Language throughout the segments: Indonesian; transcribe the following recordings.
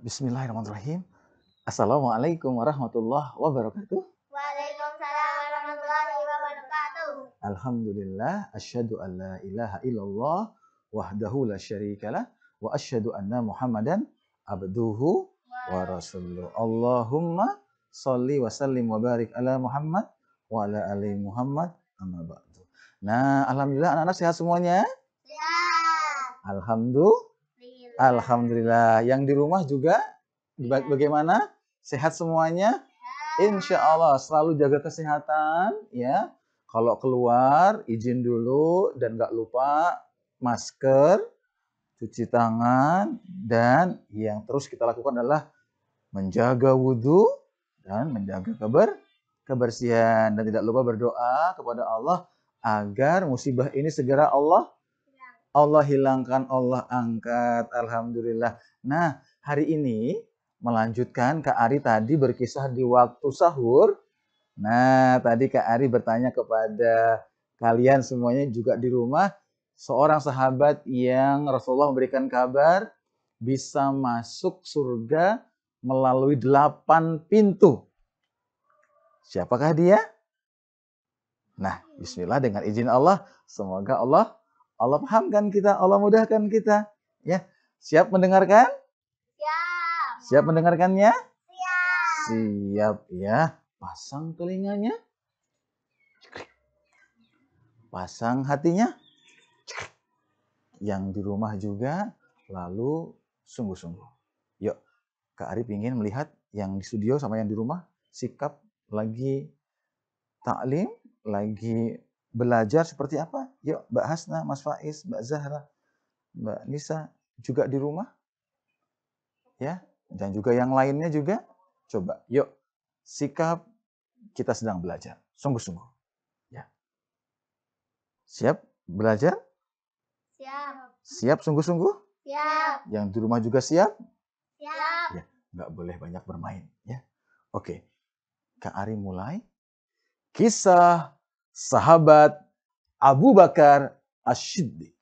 Bismillahirrahmanirrahim. Assalamualaikum warahmatullahi wabarakatuh. Waalaikumsalam warahmatullahi wabarakatuh. Alhamdulillah, asyhadu an la ilaha illallah wahdahu la syarikalah wa asyhadu anna Muhammadan abduhu wa rasuluh. Allahumma sholli wa sallim wa barik ala Muhammad wa ala ali Muhammad amma ba'du. Nah, alhamdulillah anak-anak sehat semuanya? Sehat. Alhamdulillah. Yang di rumah juga bagaimana? Sehat semuanya? Insya Allah selalu jaga kesehatan ya. Kalau keluar izin dulu dan gak lupa masker, cuci tangan, dan yang terus kita lakukan adalah menjaga wudhu dan menjaga kebersihan, dan tidak lupa berdoa kepada Allah agar musibah ini segera Allah hilangkan, Allah angkat. Alhamdulillah. Nah, hari ini melanjutkan Kak Ari tadi berkisah di waktu sahur. Nah, tadi Kak Ari bertanya kepada kalian semuanya juga di rumah, seorang sahabat yang Rasulullah memberikan kabar bisa masuk surga melalui 8 pintu. Siapakah dia? Nah, bismillah, dengan izin Allah, semoga Allah pahamkan kita, Allah mudahkan kita. Ya, siap mendengarkan? Siap. Siap mendengarkannya? Siap. Siap ya. Pasang telinganya. Pasang hatinya. Yang di rumah juga, lalu sungguh-sungguh. Yuk, Kak Ari ingin melihat yang di studio sama yang di rumah, sikap lagi taklim, lagi belajar seperti apa? Yuk, Mbak Hasna, Mas Faiz, Mbak Zahra, Mbak Nisa juga di rumah. Ya, dan juga yang lainnya juga. Coba, yuk, sikap kita sedang belajar. Sungguh-sungguh. Ya. Siap belajar? Siap. Siap sungguh-sungguh? Siap. Yang di rumah juga siap? Siap. Ya, nggak boleh banyak bermain. Ya. Oke, Kak Ari mulai. Kisah sahabat Abu Bakar Ash-Shiddiq.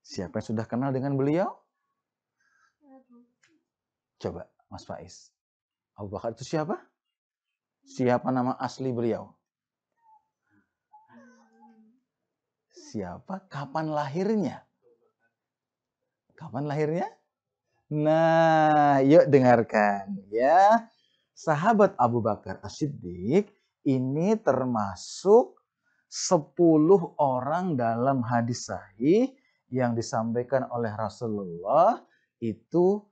Siapa yang sudah kenal dengan beliau? Coba, Mas Faiz. Abu Bakar itu siapa? Siapa nama asli beliau? Siapa? Kapan lahirnya? Kapan lahirnya? Nah, yuk dengarkan ya. Sahabat Abu Bakar Ash-Shiddiq ini termasuk 10 orang dalam hadis sahih yang disampaikan oleh Rasulullah itu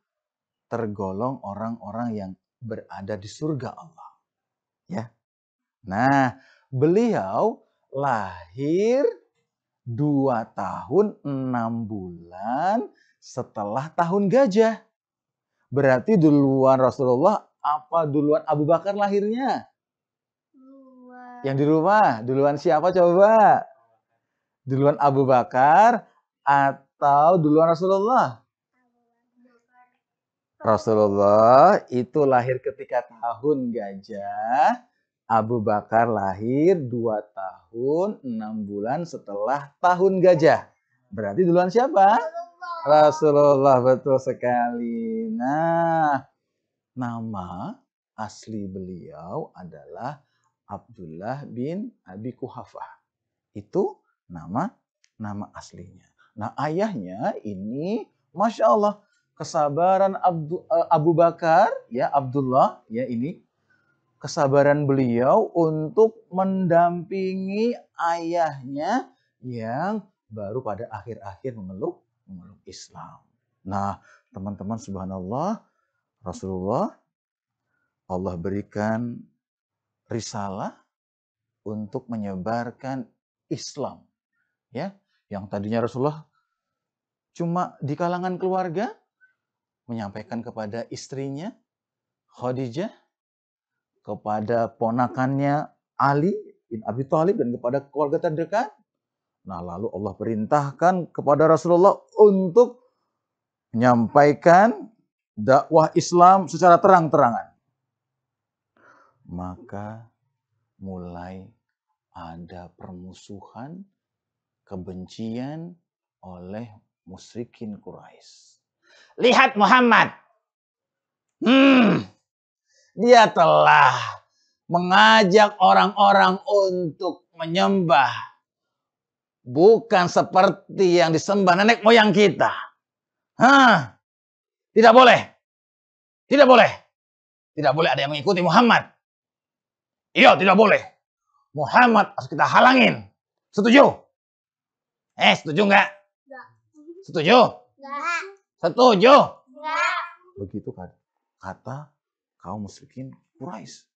tergolong orang-orang yang berada di surga Allah. Ya. Nah, beliau lahir 2 tahun 6 bulan setelah tahun gajah. Berarti duluan Rasulullah apa duluan Abu Bakar lahirnya? Yang di rumah, duluan siapa coba? Duluan Abu Bakar atau duluan Rasulullah? Rasulullah itu lahir ketika tahun gajah. Abu Bakar lahir 2 tahun 6 bulan setelah tahun gajah. Berarti duluan siapa? Rasulullah, betul sekali. Nah, nama asli beliau adalah Abdullah bin Abi Quhafah. Itu nama aslinya. Nah, ayahnya ini Masya Allah, kesabaran Abu Bakar, ya Abdullah, ya ini kesabaran beliau untuk mendampingi ayahnya yang baru pada akhir-akhir memeluk Islam. Nah, teman-teman, subhanallah, Rasulullah Allah berikan risalah untuk menyebarkan Islam. Ya, yang tadinya Rasulullah cuma di kalangan keluarga, menyampaikan kepada istrinya Khadijah, kepada ponakannya Ali bin Abi Thalib dan kepada keluarga terdekat. Nah, lalu Allah perintahkan kepada Rasulullah untuk menyampaikan dakwah Islam secara terang-terangan. Maka mulai ada permusuhan, kebencian oleh musyrikin Quraisy. Lihat Muhammad. Dia telah mengajak orang-orang untuk menyembah bukan seperti yang disembah nenek moyang kita. Tidak boleh. Tidak boleh. Tidak boleh ada yang mengikuti Muhammad. Iya, tidak boleh. Muhammad harus kita halangin. Setuju? Setuju nggak? Setuju? Enggak. Setuju? Enggak. Begitu kata kaum musyrikin Quraisy.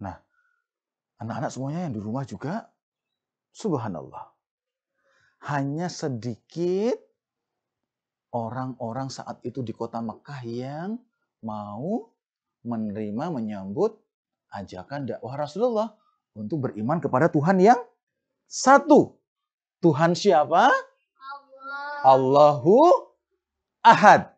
Nah, anak-anak semuanya yang di rumah juga, subhanallah. Hanya sedikit orang-orang saat itu di kota Mekah yang mau menerima, menyambut ajakan dakwah Rasulullah untuk beriman kepada Tuhan yang satu. Tuhan siapa? Allahu Ahad.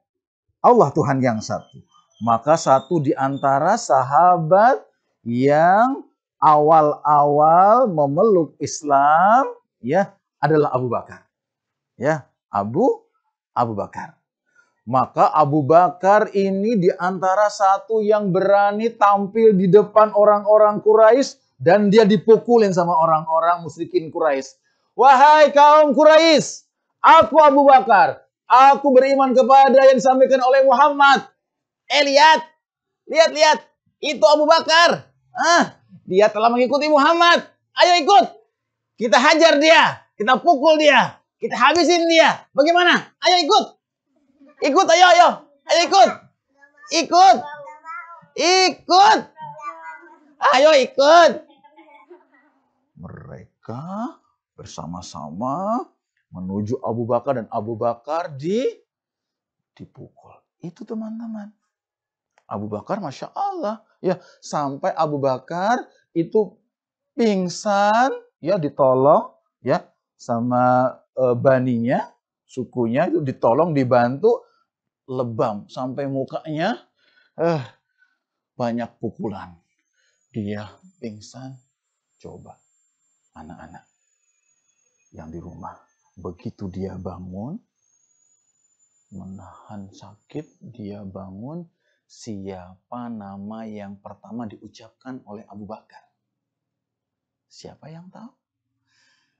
Allah Tuhan yang satu. Maka satu di antara sahabat yang awal-awal memeluk Islam ya adalah Abu Bakar. Ya, Abu Bakar. Maka Abu Bakar ini di antara satu yang berani tampil di depan orang-orang Quraisy dan dia dipukulin sama orang-orang musyrikin Quraisy. Wahai kaum Quraisy, aku Abu Bakar, aku beriman kepada yang disampaikan oleh Muhammad. Lihat, itu Abu Bakar. Dia telah mengikuti Muhammad. Ayo ikut. Kita hajar dia, kita pukul dia, kita habisin dia. Bagaimana? Ayo ikut. Ikut, ayo ikut. Ikut. Ayo ikut. Mereka bersama-sama menuju Abu Bakar dan Abu Bakar dipukul. Itu teman-teman. Abu Bakar Masya Allah. Ya, sampai Abu Bakar itu pingsan, ya ditolong ya sama baninya, sukunya itu ditolong, dibantu, lebam sampai mukanya banyak pukulan. Dia pingsan. Coba anak-anak yang di rumah, begitu dia bangun, menahan sakit, dia bangun, siapa nama yang pertama diucapkan oleh Abu Bakar? Siapa yang tahu?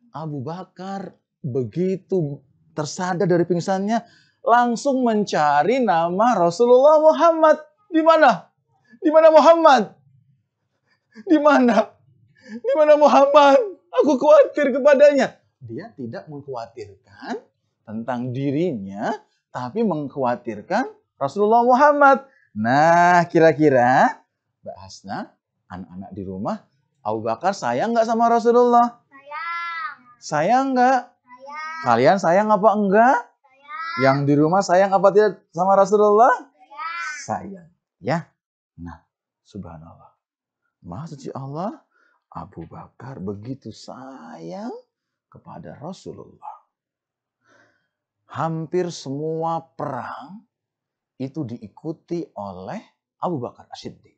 Abu Bakar begitu tersadar dari pingsannya, langsung mencari nama Rasulullah Muhammad. Di mana? Di mana Muhammad? Di mana? Di mana Muhammad? Aku khawatir kepadanya. Dia tidak mengkhawatirkan tentang dirinya, tapi mengkhawatirkan Rasulullah Muhammad. Nah, kira-kira Mbak Hasna, anak-anak di rumah, Abu Bakar sayang nggak sama Rasulullah? Sayang. Sayang nggak? Sayang. Kalian sayang apa enggak? Sayang. Yang di rumah sayang apa tidak sama Rasulullah? Sayang. Sayang. Ya. Nah, subhanallah. Maha suci Allah, Abu Bakar begitu sayang kepada Rasulullah. Hampir semua perang itu diikuti oleh Abu Bakar As-Siddiq.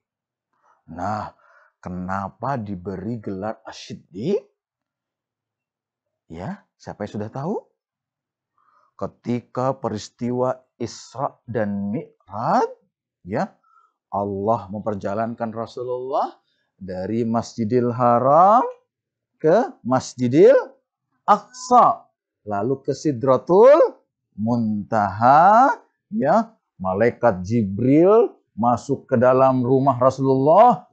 Nah, kenapa diberi gelar As-Siddiq? Ya, siapa yang sudah tahu? Ketika peristiwa Isra dan Mi'raj, ya, Allah memperjalankan Rasulullah dari Masjidil Haram ke Masjidil Aqsa, lalu ke Sidratul Muntaha, ya, malaikat Jibril masuk ke dalam rumah Rasulullah,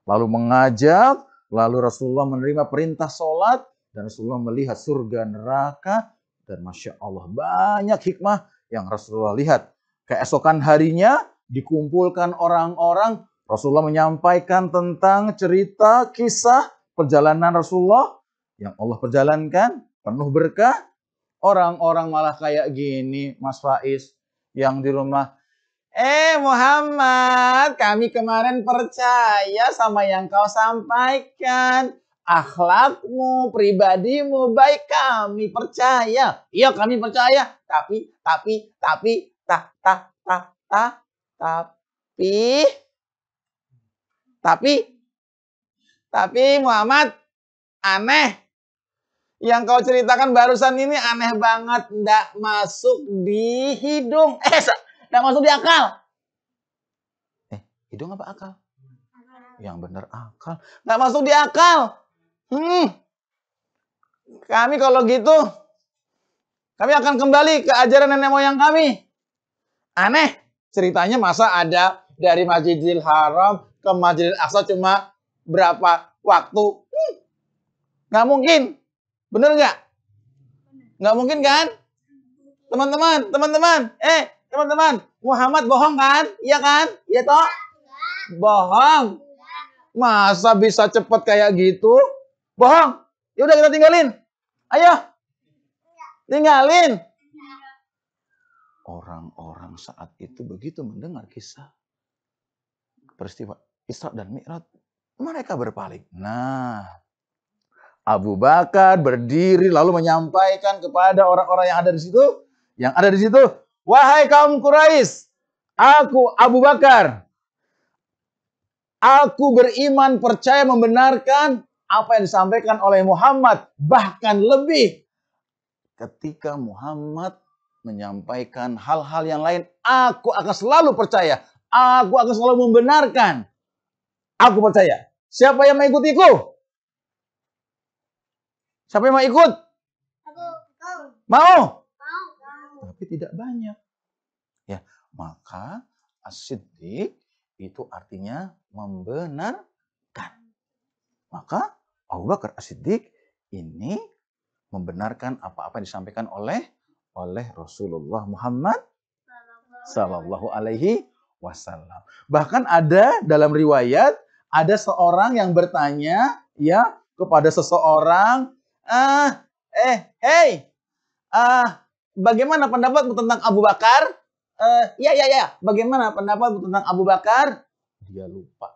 lalu mengajak, lalu Rasulullah menerima perintah sholat, dan Rasulullah melihat surga neraka, dan Masya Allah banyak hikmah yang Rasulullah lihat. Keesokan harinya dikumpulkan orang-orang, Rasulullah menyampaikan tentang cerita kisah perjalanan Rasulullah yang Allah perjalankan, penuh berkah. Orang-orang malah kayak gini, Mas Faiz, yang di rumah, Muhammad, kami kemarin percaya sama yang kau sampaikan. Akhlakmu, pribadimu baik, kami percaya. Iya, kami percaya. Tapi, Muhammad, aneh. Yang kau ceritakan barusan ini aneh banget. Nggak masuk di hidung. Nggak masuk di akal. Hidung apa akal? Yang benar akal. Nggak masuk di akal. Kami kalau gitu, kami akan kembali ke ajaran nenek moyang kami. Aneh. Ceritanya masa ada dari Masjidil Haram ke Masjidil Aqsa cuma berapa waktu? Nggak mungkin. Bener nggak? Nggak mungkin kan? Teman-teman. Muhammad bohong kan? Iya kan? Iya toh? Bohong. Masa bisa cepat kayak gitu? Bohong. Ya udah kita tinggalin. Ayo. Tinggalin. Orang-orang saat itu begitu mendengar kisah peristiwa Isra dan Mi'raj, mereka berpaling. Nah, Abu Bakar berdiri lalu menyampaikan kepada orang-orang yang ada di situ, wahai kaum Quraisy, aku Abu Bakar, aku beriman, percaya, membenarkan apa yang disampaikan oleh Muhammad, bahkan lebih. Ketika Muhammad menyampaikan hal-hal yang lain, aku akan selalu percaya, aku akan selalu membenarkan. Aku percaya. Siapa yang mengikutiku? Siapa yang mau ikut? Mau? Tapi tidak banyak. Ya, maka as-siddiq itu artinya membenarkan. Maka Abu Bakar as-Siddiq ini membenarkan apa-apa yang disampaikan oleh Rasulullah Muhammad sallallahu alaihi wasallam. Bahkan ada dalam riwayat ada seorang yang bertanya ya kepada seseorang, bagaimana pendapatmu tentang Abu Bakar? Bagaimana pendapatmu tentang Abu Bakar? Dia lupa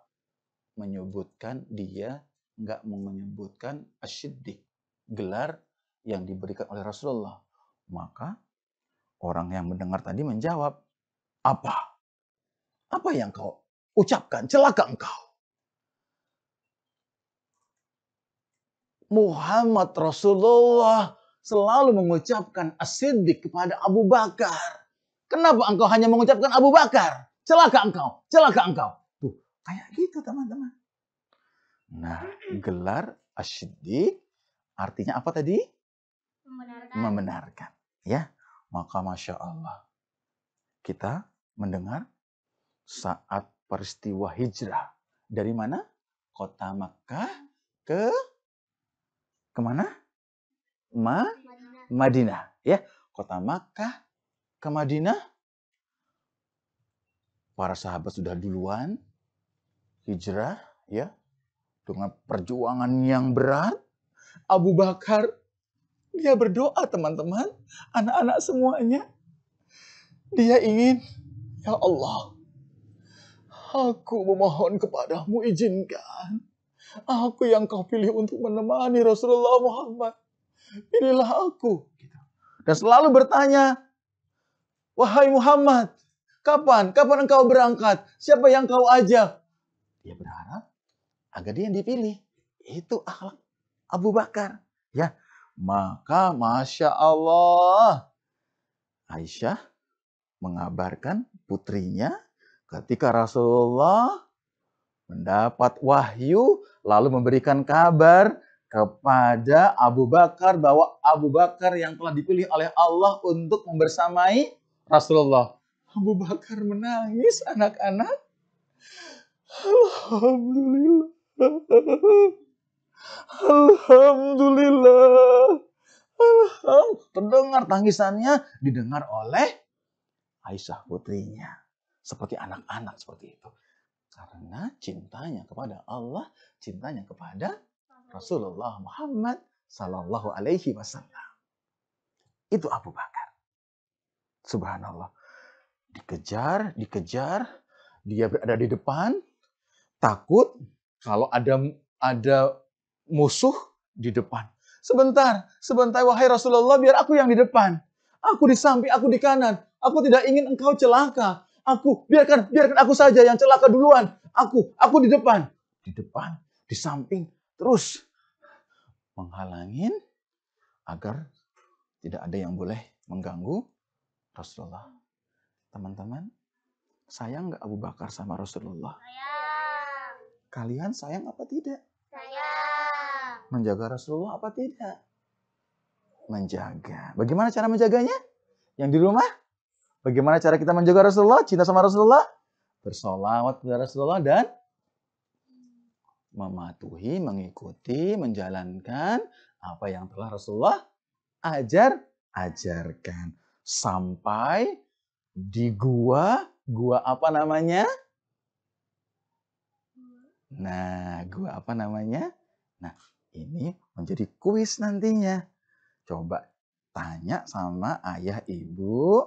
menyebutkan, dia nggak menyebutkan asy-siddiq, gelar yang diberikan oleh Rasulullah. Maka orang yang mendengar tadi menjawab, apa yang kau ucapkan? Celaka engkau. Muhammad Rasulullah selalu mengucapkan as-siddiq kepada Abu Bakar. Kenapa engkau hanya mengucapkan Abu Bakar? Celaka engkau. Tuh, kayak gitu teman-teman. Nah, gelar as-siddiq artinya apa tadi? Membenarkan. Ya, maka Masya Allah. Kita mendengar saat peristiwa hijrah. Dari mana? Kota Makkah kemana? Madinah. Ya, kota Makkah ke Madinah. Para sahabat sudah duluan hijrah, ya, dengan perjuangan yang berat. Abu Bakar, dia berdoa teman-teman, anak-anak semuanya. Dia ingin, ya Allah, aku memohon kepadamu izinkan. Aku yang kau pilih untuk menemani Rasulullah Muhammad. Pilihlah aku. Dan selalu bertanya, wahai Muhammad, kapan engkau berangkat? Siapa yang kau ajak? Dia berharap agar dia yang dipilih. Itu akhlak Abu Bakar. Ya, maka Masya Allah, Aisyah mengabarkan putrinya ketika Rasulullah mendapat wahyu lalu memberikan kabar kepada Abu Bakar bahwa Abu Bakar yang telah dipilih oleh Allah untuk membersamai Rasulullah. Abu Bakar menangis, anak-anak. Alhamdulillah. Terdengar tangisannya, didengar oleh Aisyah putrinya. Seperti anak-anak seperti itu. Karena cintanya kepada Allah, cintanya kepada Rasulullah Muhammad sallallahu alaihi wasallam. Itu Abu Bakar. Subhanallah. Dikejar, dikejar. Dia berada di depan, takut kalau ada musuh di depan. Sebentar, sebentar wahai Rasulullah, biar aku yang di depan. Aku di samping, aku di kanan. Aku tidak ingin engkau celaka. Biarkan aku saja yang celaka duluan. Aku di depan. Di depan, di samping, terus menghalangin agar tidak ada yang boleh mengganggu Rasulullah. Teman-teman, sayang nggak Abu Bakar sama Rasulullah? Sayang. Kalian sayang apa tidak? Sayang. Menjaga Rasulullah apa tidak? Menjaga. Bagaimana cara menjaganya? Yang di rumah? Bagaimana cara kita menjaga Rasulullah? Cinta sama Rasulullah? Bersolawat kepada Rasulullah dan mematuhi, mengikuti, menjalankan apa yang telah Rasulullah ajarkan. Sampai di gua apa namanya? Nah, gua apa namanya? Nah, ini menjadi kuis nantinya. Coba tanya sama ayah ibu,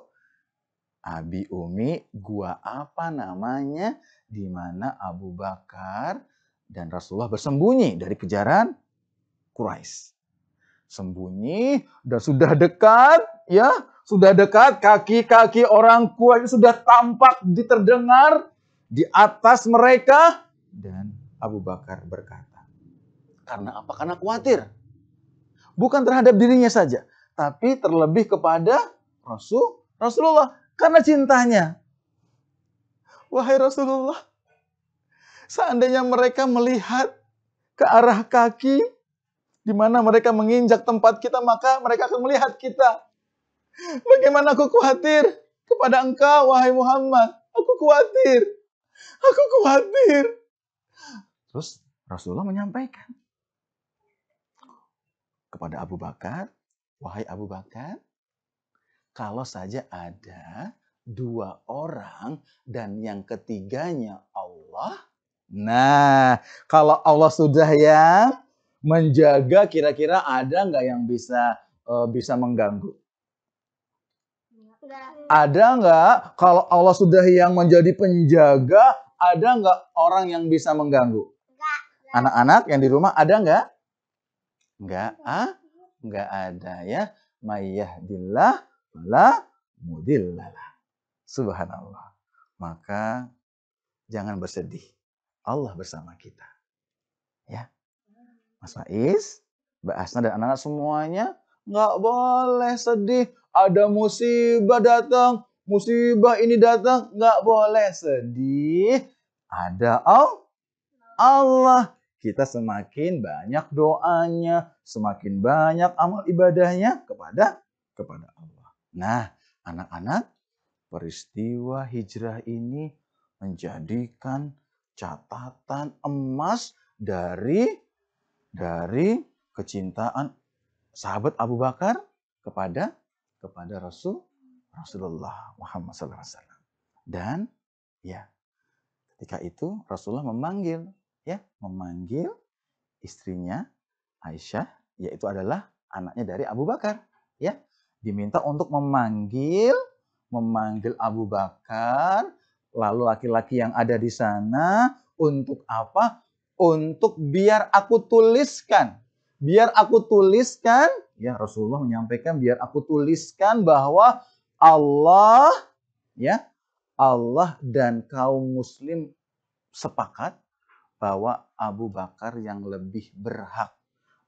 abi umi, gua apa namanya? Di mana Abu Bakar dan Rasulullah bersembunyi dari kejaran Quraisy. Sembunyi dan sudah dekat, ya, sudah dekat, kaki-kaki orang Quraisy sudah tampak terdengar di atas mereka. Dan Abu Bakar berkata, karena apa? Karena khawatir. Bukan terhadap dirinya saja, tapi terlebih kepada Rasulullah. Karena cintanya. Wahai Rasulullah, seandainya mereka melihat ke arah kaki, di mana mereka menginjak tempat kita, maka mereka akan melihat kita. Bagaimana aku khawatir kepada engkau, wahai Muhammad. Aku khawatir. Aku khawatir. Terus Rasulullah menyampaikan kepada Abu Bakar, wahai Abu Bakar, kalau saja ada 2 orang dan yang ketiganya Allah. Nah, kalau Allah sudah yang menjaga, kira-kira ada nggak yang bisa mengganggu? Enggak. Ada nggak kalau Allah sudah yang menjadi penjaga, ada nggak orang yang bisa mengganggu? Enggak. Anak-anak yang di rumah ada nggak? Nggak ada ya. Mayyahdillah la mudillalah. Subhanallah. Maka jangan bersedih. Allah bersama kita. Ya. Mas Faiz, Mbak Asna dan anak-anak semuanya nggak boleh sedih. Ada musibah datang, musibah ini datang, nggak boleh sedih. Ada Allah. Kita semakin banyak doanya, semakin banyak amal ibadahnya kepada Allah. Nah, anak-anak, peristiwa hijrah ini menjadikan catatan emas dari kecintaan sahabat Abu Bakar kepada Rasulullah Muhammad SAW. Dan ya, ketika itu Rasulullah memanggil istrinya Aisyah, yaitu adalah anaknya dari Abu Bakar, ya. Diminta untuk memanggil Abu Bakar, lalu laki-laki yang ada di sana untuk apa? Untuk biar aku tuliskan. Ya, Rasulullah menyampaikan biar aku tuliskan bahwa Allah dan kaum muslim sepakat bahwa Abu Bakar yang lebih berhak.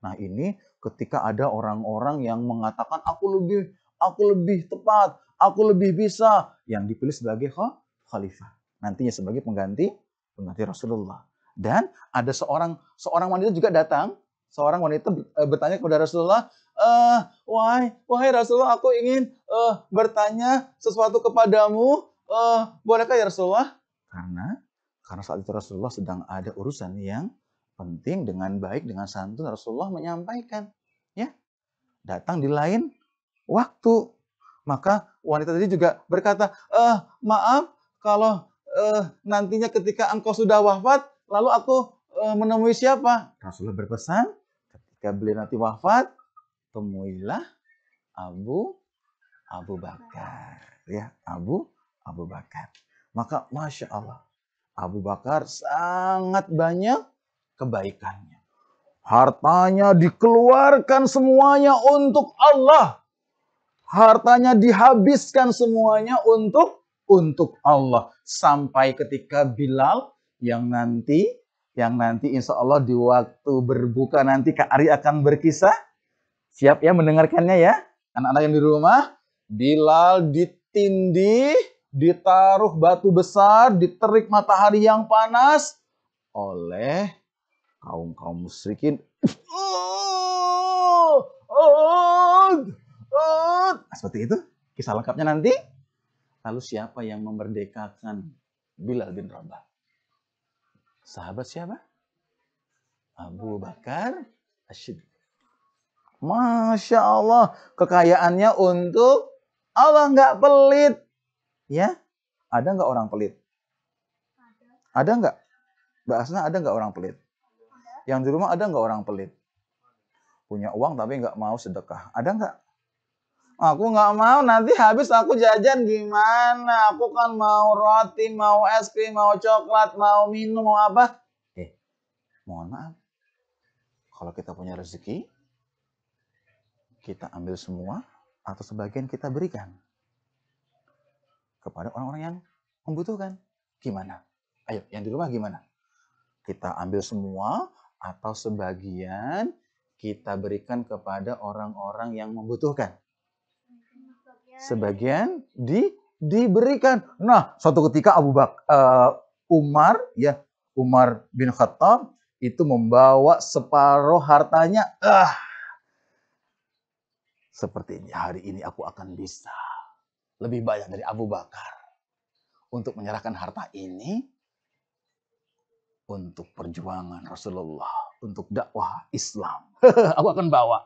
Nah, ini ketika ada orang-orang yang mengatakan aku lebih tepat, aku lebih bisa, yang dipilih sebagai khalifah. Nantinya sebagai pengganti Rasulullah. Dan ada seorang wanita juga datang, seorang wanita bertanya kepada Rasulullah, wahai Rasulullah, aku ingin bertanya sesuatu kepadamu, bolehkah ya Rasulullah? Karena saat itu Rasulullah sedang ada urusan yang penting, dengan baik, dengan santun Rasulullah menyampaikan, ya, datang di lain waktu. Maka wanita tadi juga berkata, maaf kalau nantinya ketika engkau sudah wafat, lalu aku menemui siapa? Rasulullah berpesan, ketika beliau nanti wafat, temuilah Abu Bakar, ya, Abu Abu Bakar. Maka Masya Allah, Abu Bakar sangat banyak kebaikannya. Hartanya dikeluarkan semuanya untuk Allah. Hartanya dihabiskan semuanya untuk Allah. Sampai ketika Bilal yang nanti insya Allah di waktu berbuka nanti Kak Ari akan berkisah. Siap ya mendengarkannya ya. Anak-anak yang di rumah. Bilal ditindih, ditaruh batu besar, diterik matahari yang panas oleh kaum musyrikin. Seperti itu kisah lengkapnya nanti. Lalu siapa yang memerdekakan Bilal bin Rabah? Sahabat siapa? Abu Bakar As-Siddiq. Masya Allah, kekayaannya untuk Allah, nggak pelit. Ya, ada nggak orang pelit? Ada nggak? Mbak Asna, ada nggak orang pelit? Yang di rumah ada nggak orang pelit? Punya uang tapi nggak mau sedekah. Ada nggak? Aku nggak mau, nanti habis aku jajan gimana? Aku kan mau roti, mau es krim, mau coklat, mau minum, mau apa? Mohon maaf. Kalau kita punya rezeki, kita ambil semua atau sebagian kita berikan kepada orang-orang yang membutuhkan. Gimana? Ayo, yang di rumah gimana? Kita ambil semua atau sebagian kita berikan kepada orang-orang yang membutuhkan. Sebagian diberikan. Nah, suatu ketika Umar bin Khattab itu membawa separuh hartanya. Seperti ini, hari ini aku akan bisa lebih banyak dari Abu Bakar untuk menyerahkan harta ini untuk perjuangan Rasulullah, untuk dakwah Islam. Aku akan bawa.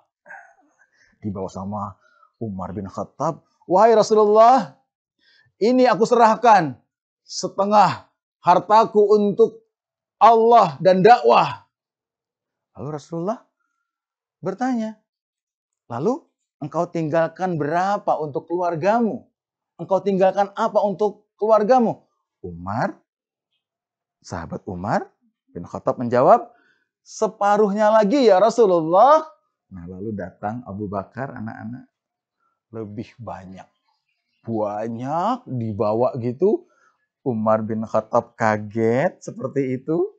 Dibawa sama Umar bin Khattab. Wahai Rasulullah, ini aku serahkan setengah hartaku untuk Allah dan dakwah. Lalu Rasulullah bertanya, lalu engkau tinggalkan berapa untuk keluargamu? Engkau tinggalkan apa untuk keluargamu? Sahabat Umar bin Khattab menjawab, separuhnya lagi ya Rasulullah. Nah, lalu datang Abu Bakar, anak-anak. Lebih banyak. Banyak dibawa gitu. Umar bin Khattab kaget seperti itu.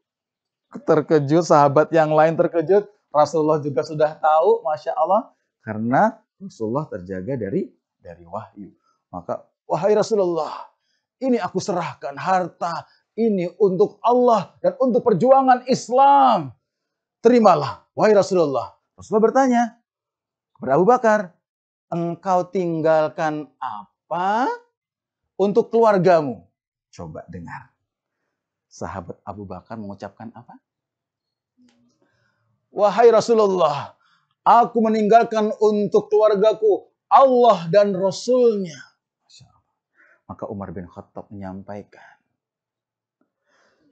Terkejut, sahabat yang lain terkejut. Rasulullah juga sudah tahu, Masya Allah. Karena Rasulullah terjaga dari wahyu. Maka, wahai Rasulullah, ini aku serahkan harta ini untuk Allah dan untuk perjuangan Islam. Terimalah, wahai Rasulullah. Rasulullah bertanya kepada Abu Bakar, engkau tinggalkan apa untuk keluargamu? Coba dengar. Sahabat Abu Bakar mengucapkan apa? Wahai Rasulullah, aku meninggalkan untuk keluargaku Allah dan Rasulnya. Maka Umar bin Khattab menyampaikan,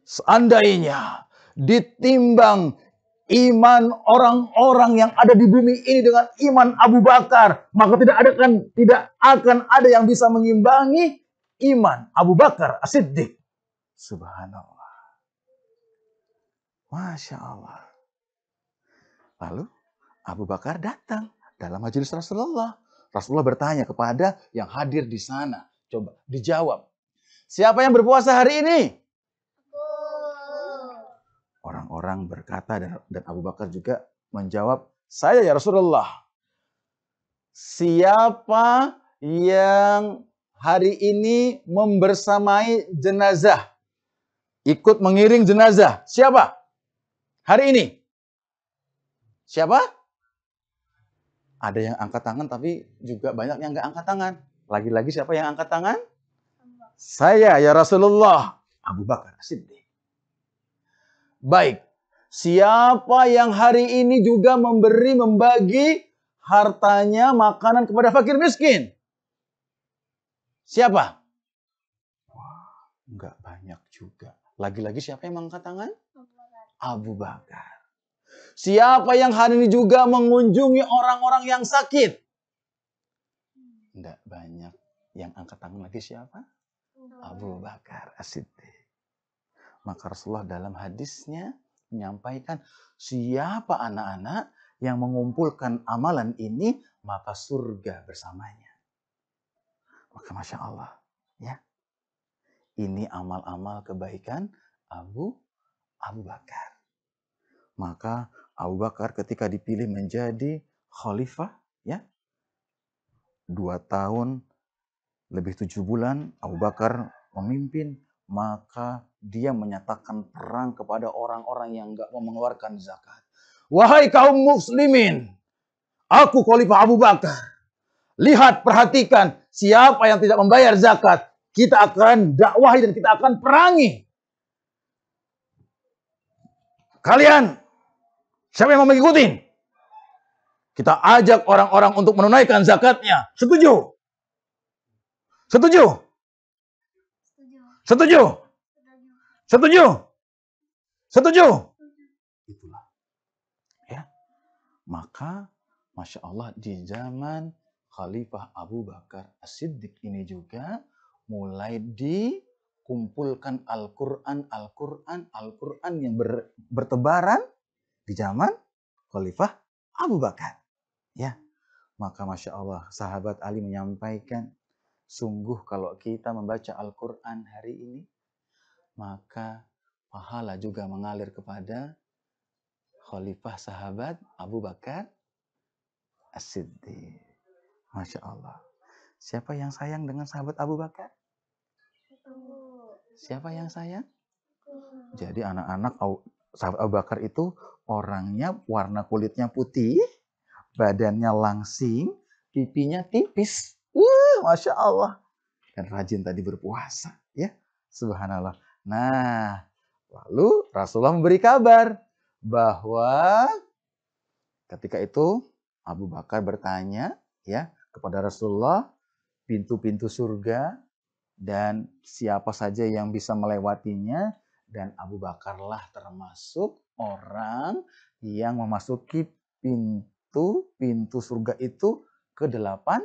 seandainya ditimbang iman orang-orang yang ada di bumi ini dengan iman Abu Bakar, maka tidak akan ada yang bisa mengimbangi iman Abu Bakar As-Siddiq. Subhanallah. Masya Allah. Lalu Abu Bakar datang dalam majelis Rasulullah. Rasulullah bertanya kepada yang hadir di sana. Coba dijawab. Siapa yang berpuasa hari ini? Orang-orang berkata dan Abu Bakar juga menjawab, saya ya Rasulullah. Siapa yang hari ini membersamai jenazah? Ikut mengiring jenazah. Siapa? Hari ini. Siapa? Ada yang angkat tangan tapi juga banyak yang nggak angkat tangan. Lagi-lagi siapa yang angkat tangan? Saya ya Rasulullah. Abu Bakar As-Siddiq. Baik, siapa yang hari ini juga membagi hartanya, makanan kepada fakir miskin? Siapa? Wah, enggak banyak juga. Lagi-lagi siapa yang mengangkat tangan? Abu Bakar. Siapa yang hari ini juga mengunjungi orang-orang yang sakit? Enggak banyak. Yang angkat tangan lagi siapa? Abu Bakar As-Siddiq. Maka Rasulullah dalam hadisnya menyampaikan, siapa anak-anak yang mengumpulkan amalan ini, maka surga bersamanya. Maka Masya Allah, ya, ini amal-amal kebaikan Abu Bakar. Maka Abu Bakar ketika dipilih menjadi khalifah, ya, 2 tahun lebih 7 bulan Abu Bakar memimpin, maka dia menyatakan perang kepada orang-orang yang enggak mau mengeluarkan zakat. Wahai kaum muslimin, aku khalifah Abu Bakar. Lihat, perhatikan, siapa yang tidak membayar zakat, kita akan dakwahi dan kita akan perangi. Kalian, siapa yang mau mengikuti? Kita ajak orang-orang untuk menunaikan zakatnya. Setuju? Setuju? Setuju? Setuju? Setuju? Itulah. Ya. Maka, Masya Allah, di zaman Khalifah Abu Bakar As-Siddiq ini juga mulai dikumpulkan Al-Quran yang bertebaran di zaman Khalifah Abu Bakar. Ya, maka Masya Allah, sahabat Ali menyampaikan, sungguh kalau kita membaca Al-Quran hari ini, maka pahala juga mengalir kepada Khalifah sahabat Abu Bakar As-Siddiq. Masya Allah. Siapa yang sayang dengan sahabat Abu Bakar? Siapa yang sayang? Jadi anak-anak sahabat Abu Bakar itu orangnya warna kulitnya putih, badannya langsing, pipinya tipis. Masya Allah. Dan rajin tadi berpuasa. Ya, subhanallah. Nah, lalu Rasulullah memberi kabar bahwa ketika itu Abu Bakar bertanya, ya, kepada Rasulullah, pintu-pintu surga dan siapa saja yang bisa melewatinya, dan Abu Bakarlah termasuk orang yang memasuki pintu surga itu ke 8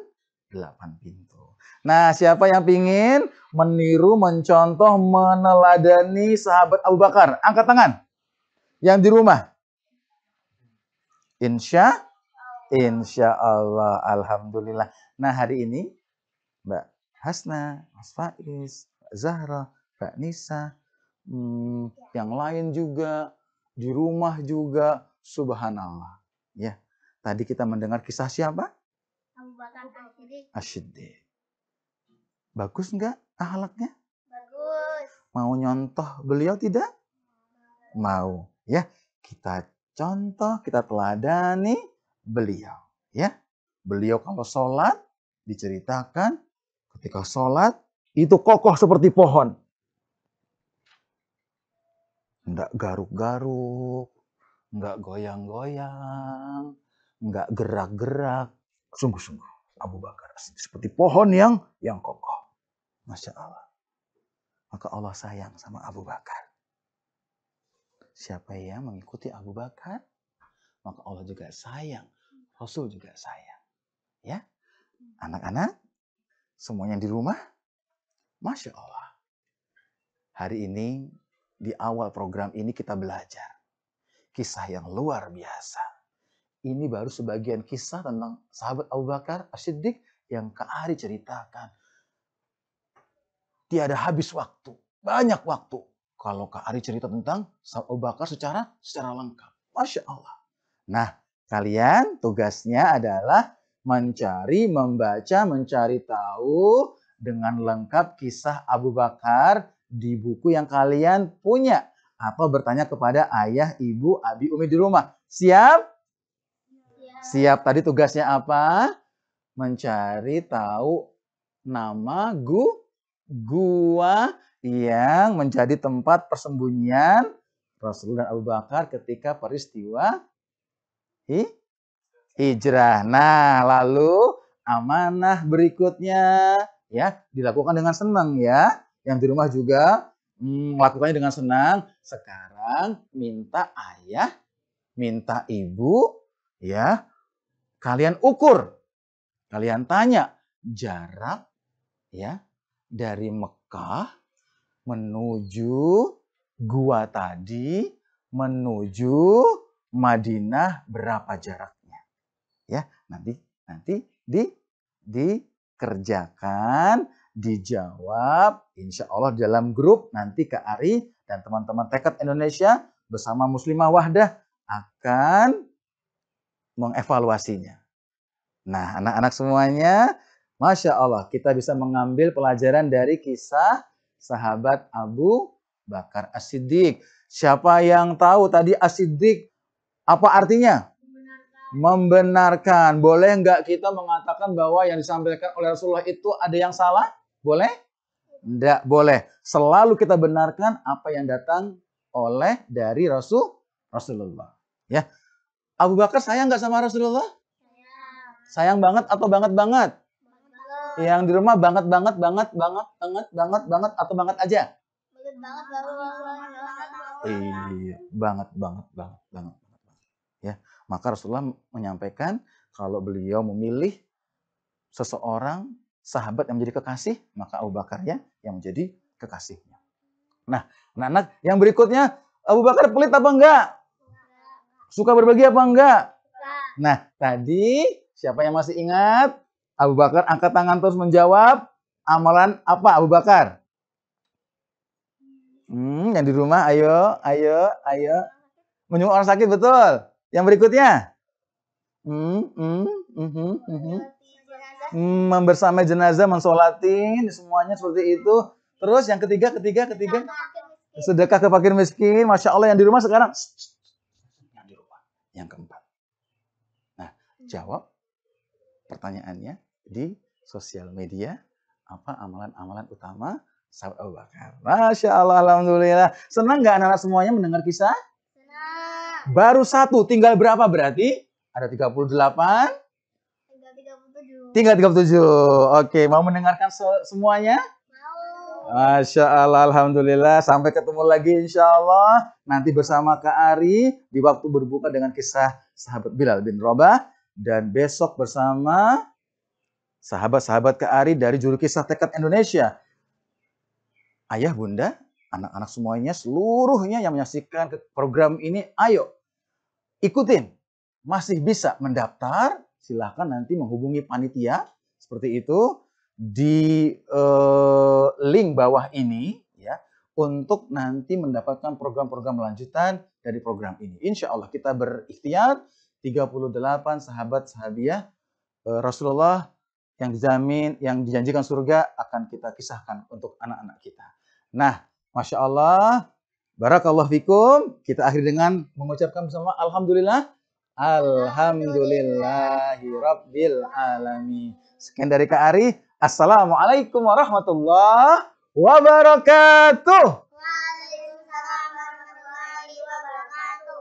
pintu. Nah, siapa yang ingin meniru, mencontoh, meneladani sahabat Abu Bakar? Angkat tangan. Yang di rumah. Insya Allah, alhamdulillah. Nah, hari ini Mbak Hasna, Mas Faiz, Mbak Zahra, Mbak Nisa, yang lain juga, di rumah juga, subhanallah. Ya, tadi kita mendengar kisah siapa? Abu Bakar As-Siddiq. Bagus nggak akhlaknya? Bagus. Mau nyontoh beliau tidak? Mau. Ya, kita contoh, kita teladani beliau. Ya, beliau kalau sholat diceritakan ketika sholat itu kokoh seperti pohon. Enggak garuk-garuk, enggak goyang-goyang, enggak gerak-gerak. Sungguh-sungguh Abu Bakar seperti pohon yang kokoh. Masya Allah. Maka Allah sayang sama Abu Bakar. Siapa yang mengikuti Abu Bakar, maka Allah juga sayang. Rasul juga sayang. Ya, anak-anak, semuanya di rumah, Masya Allah. Hari ini, di awal program ini kita belajar kisah yang luar biasa. Ini baru sebagian kisah tentang sahabat Abu Bakar As-Siddiq yang Kak Ari ceritakan. Tiada habis waktu, banyak waktu. Kalau Kak Ari cerita tentang sahabat Abu Bakar secara lengkap. Masya Allah. Nah, kalian tugasnya adalah mencari, membaca, mencari tahu dengan lengkap kisah Abu Bakar di buku yang kalian punya. Atau bertanya kepada ayah, ibu, abi, umi di rumah. Siap? Siap. Tadi tugasnya apa? Mencari tahu nama gua yang menjadi tempat persembunyian Rasulullah dan Abu Bakar ketika peristiwa hijrah. Nah, lalu amanah berikutnya ya dilakukan dengan senang ya. Yang di rumah juga melakukannya dengan senang. Sekarang minta ayah, minta ibu ya, kalian ukur. Kalian tanya jarak ya dari Mekah menuju gua tadi menuju Madinah berapa jaraknya? Ya, nanti dikerjakan, dijawab, insya Allah dalam grup nanti Kak Ari dan teman-teman Tekad Indonesia bersama Muslimah Wahdah akan mengevaluasinya. Nah, anak-anak semuanya, Masya Allah, kita bisa mengambil pelajaran dari kisah sahabat Abu Bakar As-Siddiq. Siapa yang tahu tadi As-Siddiq apa artinya? Membenarkan. Boleh nggak kita mengatakan bahwa yang disampaikan oleh Rasulullah itu ada yang salah? Boleh? Tidak boleh. Selalu kita benarkan apa yang datang oleh dari Rasulullah. Ya, Abu Bakar sayang nggak sama Rasulullah? Sayang banget atau banget banget? Yang di rumah banget banget atau banget aja? Iya, banget. Ya, maka Rasulullah menyampaikan kalau beliau memilih seseorang sahabat yang menjadi kekasih, maka Abu Bakar ya yang menjadi kekasihnya. Nah, anak-anak yang berikutnya, Abu Bakar pelit apa enggak? Suka berbagi apa enggak? Nah, tadi siapa yang masih ingat? Abu Bakar angkat tangan terus menjawab. Amalan apa Abu Bakar? Yang di rumah, ayo. Menyuruh orang sakit, betul. Yang berikutnya? Membersamai jenazah, mensolatin, semuanya seperti itu. Terus yang ketiga. Sedekah ke fakir miskin. Masya Allah, yang di rumah sekarang. Yang di rumah. Yang keempat. Nah, jawab pertanyaannya di sosial media. Apa amalan-amalan utama sahabat Abu Bakar? Masya Allah, alhamdulillah. Senang nggak anak-anak semuanya mendengar kisah? Senang. Baru satu, tinggal berapa berarti? Ada 38? Tinggal 37. Oke, mau mendengarkan semuanya? Mau. Masya Allah, alhamdulillah. Sampai ketemu lagi insya Allah. Nanti bersama Kak Ari di waktu berbuka dengan kisah sahabat Bilal bin Rabah. Dan besok bersama sahabat-sahabat Kak Ari dari Juru Kisah Tekad Indonesia. Ayah, bunda, anak-anak semuanya, seluruhnya yang menyaksikan program ini, ayo ikutin. Masih bisa mendaftar, silahkan nanti menghubungi panitia seperti itu di link bawah ini ya untuk nanti mendapatkan program-program lanjutan dari program ini. Insya Allah kita berikhtiar 38 sahabat sahabiah Rasulullah yang dijamin, yang dijanjikan surga akan kita kisahkan untuk anak-anak kita. Nah, Masya Allah, barakallahu fikum. Kita akhiri dengan mengucapkan bersama Alhamdulillah. Alhamdulillahi Rabbil Alamin. Sekian dari Kak Ari. Assalamualaikum warahmatullahi wabarakatuh. Waalaikumsalam warahmatullahi wabarakatuh.